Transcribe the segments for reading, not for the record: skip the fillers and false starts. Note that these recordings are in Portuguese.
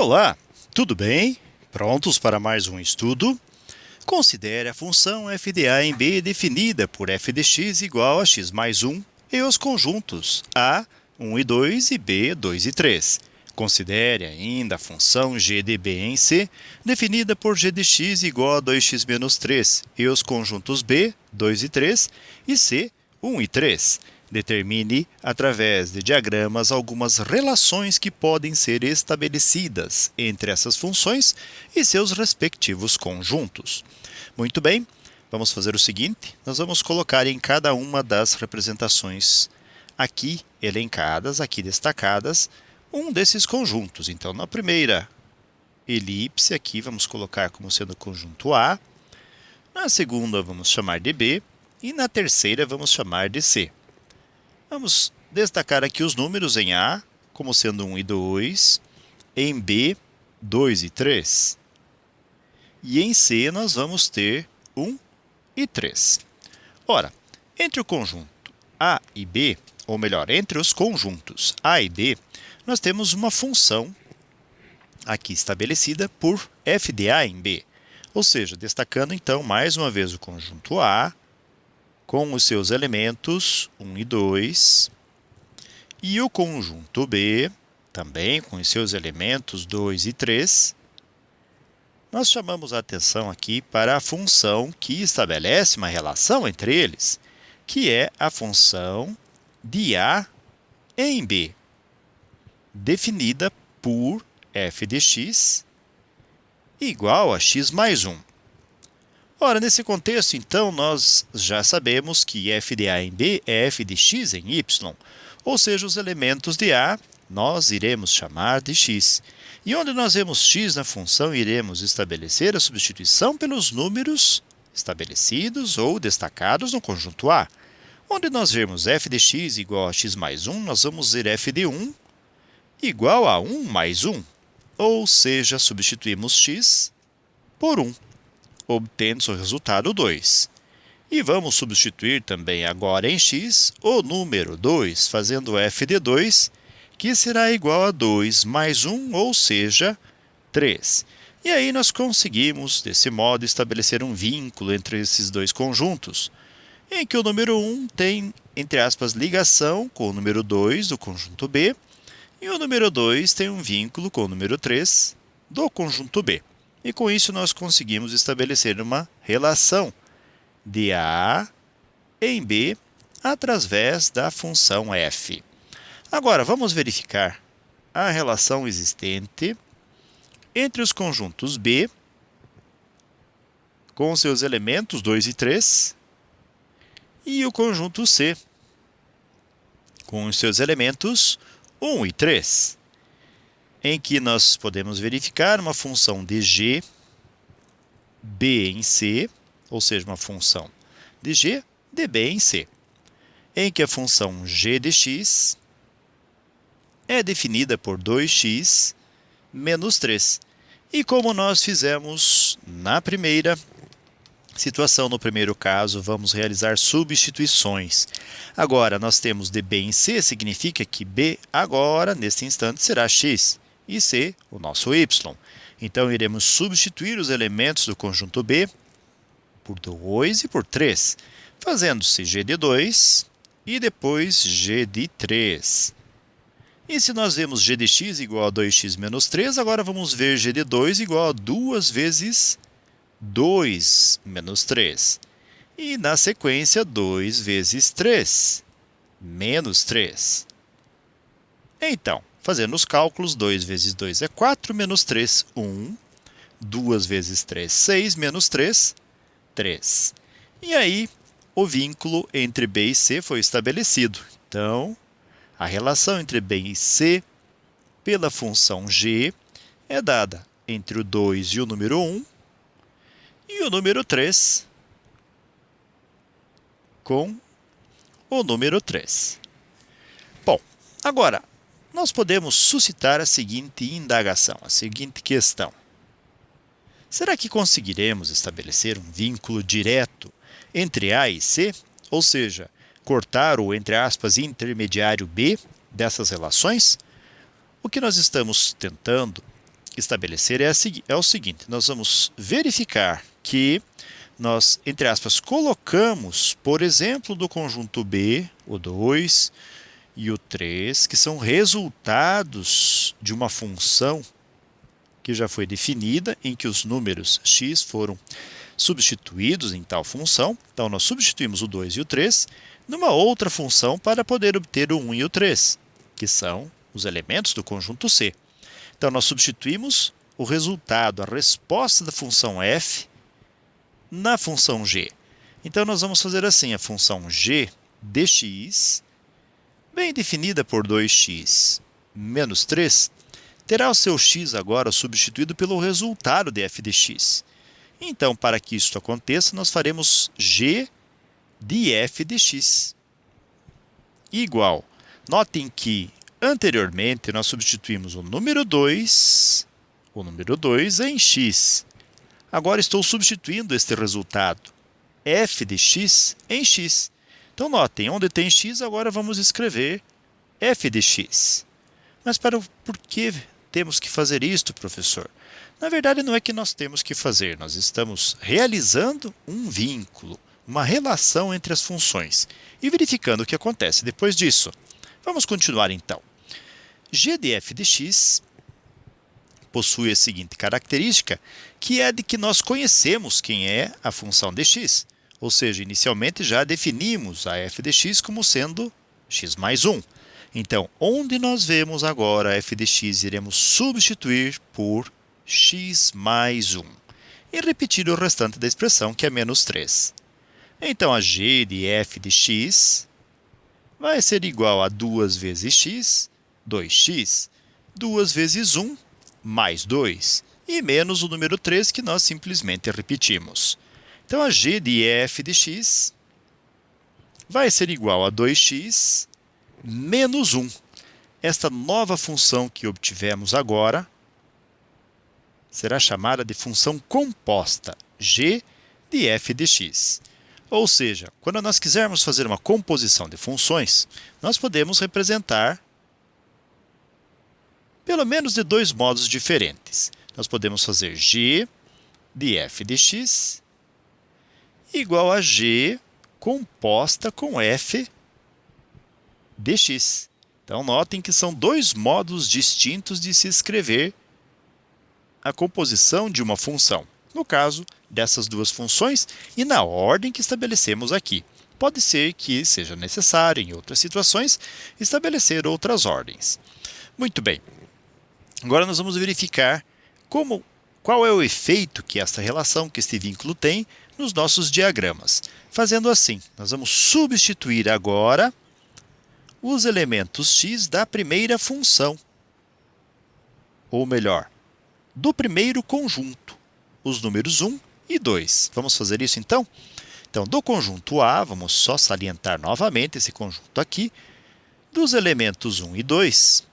Olá, tudo bem? Prontos para mais um estudo? Considere a função f de a em b definida por f de x igual a x mais 1 e os conjuntos a, 1 e 2 e b, 2 e 3. Considere ainda a função g de b em c definida por g de x igual a 2x menos 3 e os conjuntos b, 2 e 3 e c, 1 e 3. Determine, através de diagramas, algumas relações que podem ser estabelecidas entre essas funções e seus respectivos conjuntos. Muito bem, vamos fazer o seguinte, nós vamos colocar em cada uma das representações aqui elencadas, aqui destacadas, um desses conjuntos. Então, na primeira elipse aqui, vamos colocar como sendo o conjunto A, na segunda vamos chamar de B e na terceira vamos chamar de C. Vamos destacar aqui os números em A, como sendo 1 e 2, em B, 2 e 3. E em C nós vamos ter 1 e 3. Ora, entre o conjunto A e B, ou melhor, entre os conjuntos A e B, nós temos uma função aqui estabelecida por f de A em B. Ou seja, destacando então mais uma vez o conjunto A, com os seus elementos 1 e 2, e o conjunto B, também com os seus elementos 2 e 3, nós chamamos a atenção aqui para a função que estabelece uma relação entre eles, que é a função de A em B, definida por f de x igual a x mais 1. Ora, nesse contexto, então, nós já sabemos que f de a em b é f de x em y, ou seja, os elementos de a nós iremos chamar de x. E onde nós vemos x na função, iremos estabelecer a substituição pelos números estabelecidos ou destacados no conjunto A. Onde nós vemos f de x igual a x mais 1, nós vamos dizer f de 1 igual a 1 mais 1, ou seja, substituímos x por 1. Obtendo o resultado 2. E vamos substituir também agora em x o número 2, fazendo f de 2, que será igual a 2 mais 1, ou seja, 3. E aí nós conseguimos, desse modo, estabelecer um vínculo entre esses dois conjuntos, em que o número 1 tem, entre aspas, ligação com o número 2 do conjunto B, e o número 2 tem um vínculo com o número 3 do conjunto B. E com isso nós conseguimos estabelecer uma relação de A em B através da função f. Agora, vamos verificar a relação existente entre os conjuntos B, com seus elementos 2 e 3, e o conjunto C, com os seus elementos 1 e 3. Em que nós podemos verificar uma função de g, b em c, ou seja, uma função de g, de b em c, em que a função g de x é definida por 2x menos 3. E como nós fizemos na primeira situação, no primeiro caso, vamos realizar substituições. Agora, nós temos de b em c, significa que b agora, neste instante, será x. E C, o nosso y. Então, iremos substituir os elementos do conjunto B por 2 e por 3, fazendo-se g de 2 e depois g de 3. E se nós vemos g de x igual a 2x menos 3, agora vamos ver g de 2 igual a 2 vezes 2 menos 3. E, na sequência, 2 vezes 3, menos 3. Então, fazendo os cálculos, 2 vezes 2 é 4, menos 3, 1. 2 vezes 3, 6, menos 3, 3. E aí, o vínculo entre B e C foi estabelecido. Então, a relação entre B e C, pela função g, é dada entre o 2 e o número 1, e o número 3 com o número 3. Bom, agora, nós podemos suscitar a seguinte indagação, a seguinte questão. Será que conseguiremos estabelecer um vínculo direto entre A e C? Ou seja, cortar o, entre aspas, intermediário B dessas relações? O que nós estamos tentando estabelecer é o seguinte: nós vamos verificar que nós, entre aspas, colocamos, por exemplo, do conjunto B, o 2 e o 3, que são resultados de uma função que já foi definida, em que os números x foram substituídos em tal função. Então, nós substituímos o 2 e o 3 numa outra função para poder obter o 1 e o 3, que são os elementos do conjunto C. Então, nós substituímos o resultado, a resposta da função f, na função g. Então, nós vamos fazer assim: a função g dx, bem definida por 2x menos 3, terá o seu x agora substituído pelo resultado de f de x. Então, para que isso aconteça, nós faremos g de f de x igual. Notem que, anteriormente, nós substituímos o número 2 em x. Agora estou substituindo este resultado, f de x, em x. Então, notem, onde tem x, agora vamos escrever f de x. Mas por que temos que fazer isto, professor? Na verdade, não é que nós temos que fazer, nós estamos realizando um vínculo, uma relação entre as funções e verificando o que acontece depois disso. Vamos continuar então. G de f de x possui a seguinte característica, que é de que nós conhecemos quem é a função de x, ou seja, inicialmente já definimos a f de x como sendo x mais 1. Então, onde nós vemos agora f de x, iremos substituir por x mais 1 e repetir o restante da expressão, que é menos 3. Então, a g de f de x vai ser igual a 2 vezes x, 2x, 2 vezes 1, mais 2, e menos o número 3, que nós simplesmente repetimos. Então, a g de f de x vai ser igual a 2x menos 1. Esta nova função que obtivemos agora será chamada de função composta, g de f de x. Ou seja, quando nós quisermos fazer uma composição de funções, nós podemos representar pelo menos de dois modos diferentes. Nós podemos fazer g de f de x igual a g composta com f de x. Então, notem que são dois modos distintos de se escrever a composição de uma função. No caso dessas duas funções e na ordem que estabelecemos aqui. Pode ser que seja necessário, em outras situações, estabelecer outras ordens. Muito bem. Agora nós vamos verificar qual é o efeito que esta relação, que este vínculo tem nos nossos diagramas. Fazendo assim, nós vamos substituir agora os elementos x da primeira função, ou melhor, do primeiro conjunto, os números 1 e 2. Vamos fazer isso então? Então, do conjunto A, vamos só salientar novamente esse conjunto aqui, dos elementos 1 e 2,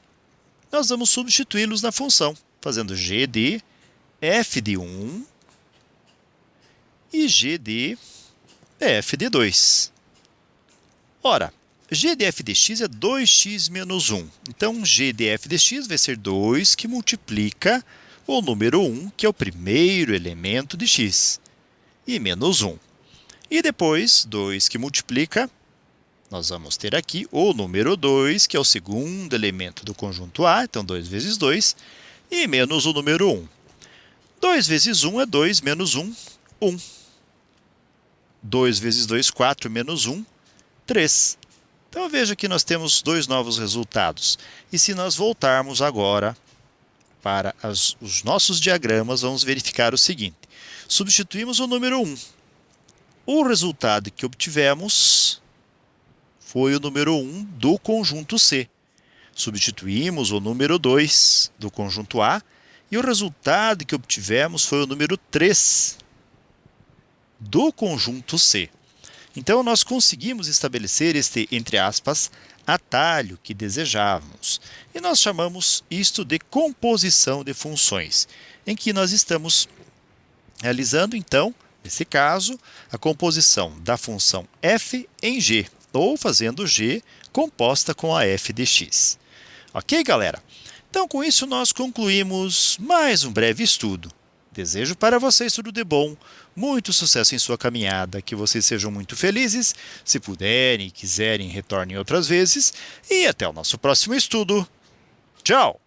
nós vamos substituí-los na função, fazendo g de f de 1 e g de f de 2. Ora, g de f de x é 2x menos 1. Então, g de f de x vai ser 2 que multiplica o número 1, que é o primeiro elemento de x, e menos 1. E depois, 2 que multiplica, nós vamos ter aqui o número 2, que é o segundo elemento do conjunto A, então 2 vezes 2, e menos o número 1. 2 vezes 1 é 2, menos 1, 1. 2 vezes 2, 4, menos 1, 3. Então, veja que nós temos dois novos resultados. E se nós voltarmos agora para os nossos diagramas, vamos verificar o seguinte. Substituímos o número 1. O resultado que obtivemos foi o número 1 do conjunto C. Substituímos o número 2 do conjunto A e o resultado que obtivemos foi o número 3 do conjunto C. Então, nós conseguimos estabelecer este, entre aspas, atalho que desejávamos. E nós chamamos isto de composição de funções, em que nós estamos realizando, então, nesse caso, a composição da função f em g, ou fazendo g composta com a f de x. Ok, galera? Então, com isso, nós concluímos mais um breve estudo. Desejo para vocês tudo de bom, muito sucesso em sua caminhada, que vocês sejam muito felizes. Se puderem e quiserem, retornem outras vezes. E até o nosso próximo estudo. Tchau!